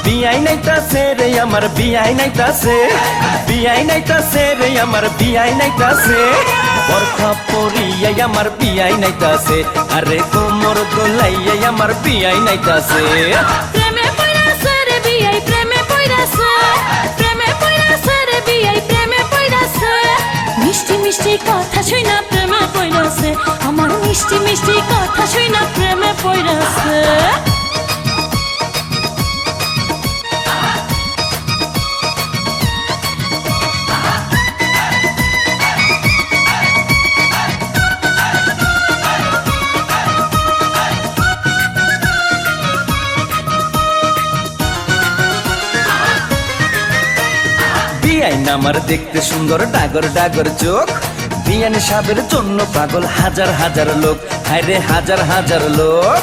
বিয়াই নাইতাছে রে আমার বিয়াই নাইতাছে, বিয়াই নাইতাছে রে আমার বিয়াই নাইতাছে, বরখা পরিয়াই আমার বিয়াই নাইতাছে, আরে কোমর দোলাইয়াই আমার বিয়াই নাইতাছে। প্রেমে পইরাছে রে বিয়াই প্রেমে পইরাছে, প্রেমে পইরাছে রে বিয়াই প্রেমে পইরাছে, মিষ্টি মিষ্টি কথা শুইনা প্রেমে পইরাছে, আমার মিষ্টি মিষ্টি কথা শুইনা প্রেমে পইরাছে। বিয়াইন আমার দেখতে সুন্দর ডাগর ডাগর চোখ, বিয়ান সাহেবের জন্য পাগল হাজার হাজার লোক, হায়রে হাজার হাজার লোক।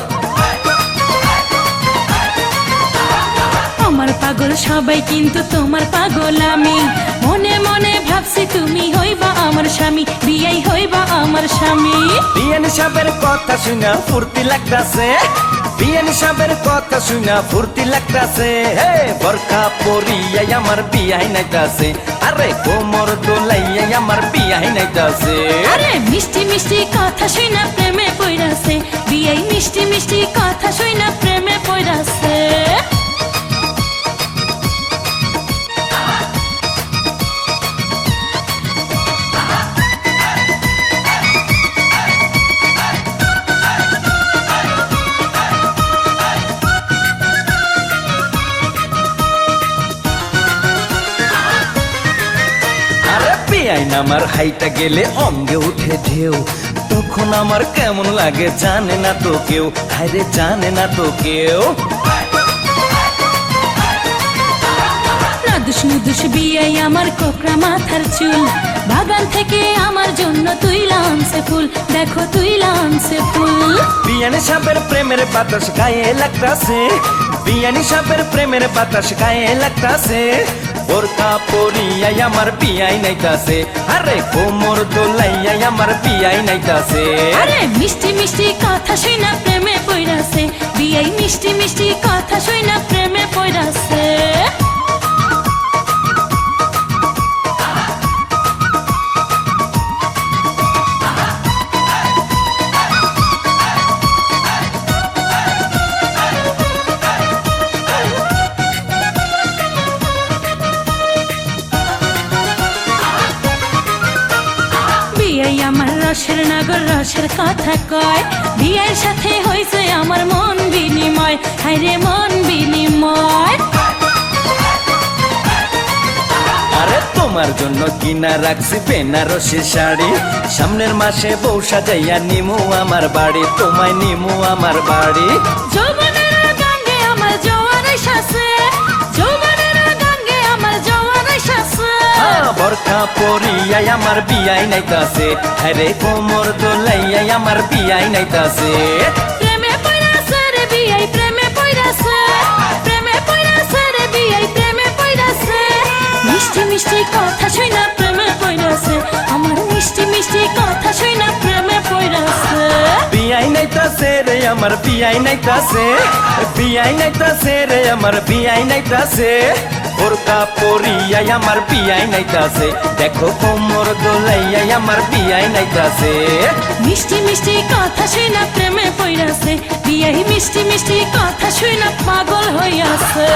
আমার পাগল সবাই কিন্তু তোমার পাগল আমি, মনে মনে ভাবছি তুমি হইবা আমার স্বামী, বিয়াই হইবা আমার স্বামী। বিয়ান সাহেবের কথা শুনা ফুর্তি লাগতাছে, বিয়ান সাহেবের কথা শুনা ফুর্তি লাগতাছে, হে বরখা পরিয়াই আমার বিয়াই নাইতাছে, আরে কোমর দোলাইয়াই আমার বিয়াই নাইতাছে। আরে মিষ্টি মিষ্টি কথা শুইনা প্রেমে পইরাছে, বিয়াই মিষ্টি মিষ্টি কথা শুইনা প্রেমে পইরাছে। বিয়াইন আমার হাইটা গেলে অঙ্গে উঠে ঢেউ, তখন আমার কেমন লাগে জানে না তো কেউ, হায়রে জানে না তো কেউ। নাদুস নুদুস বিয়াই আমার কোকড়া মাথার চুল, বাগান থেকে আমার জন্য তুইলা আনছে ফুল, দেখো তুইলা আনছে ফুল। বিয়ানি সাহেবের প্রেমের বাতাস গায়ে লাগতাছে, বিয়ানি সাহেবের প্রেমের বাতাস গায়ে লাগতাছে, বোরকা পরিয়াই আমার বিয়াই নাইতাছে, আরে কোমর দোলাইয়াই আমার বিয়াই নাইতাছে। আরে মিষ্টি মিষ্টি কথা শুইনা প্রেমে পইরাছে, বিয়াই মিষ্টি মিষ্টি কথা শুইনা প্রেমে পইরাছে। বিয়াই আমার রসের নাগর রসের কথা কয়, বিয়ের সাথে হইছে আমার মন বিনিময়, হায়রে মন বিনিময়। আরে তোমার জন্য কিনা রাখছি বেনারসি শাড়ি, সামনের মাসে বউ সাজাইয়া নিমু আমার বাড়ি, তোমায় নিমু আমার বাড়ি। যৌবনের গাঙ্গে আমার জোয়ার এসেছে, যৌবনের গাঙ্গে আমার জোয়ার এসেছে। বরখা পরিয়াই আমার বিয়াই নাইতাছে, আরে কোমর দোলাইয়াই আমার বিয়াই নাইতাছে। প্রেমে পইরাছে রে বিয়াই প্রেমে পইরাছে, প্রেমে পইরাছে রে বিয়াই প্রেমে পইরাছে, মিষ্টি মিষ্টি কথা শুইনা প্রেমে পইরাছে, আমার মিষ্টি মিষ্টি কথা শুইনা প্রেমে পইরাছে। বিয়াই নাইতাছে রে আমার বিয়াই নাইতাছে, বিয়াই নাইতাছে রে আমার বিয়াই নাইতাছে, বোরকা পরিয়াই আমার বিয়াই নাইতাছে, দেখো কোমর দোলাইয়াই আমার বিয়াই নাইতাছে। মিষ্টি মিষ্টি কথা শুইনা প্রেমে পইরাছে, বিয়াই মিষ্টি মিষ্টি কথা শুইনা পাগল হইয়াছে।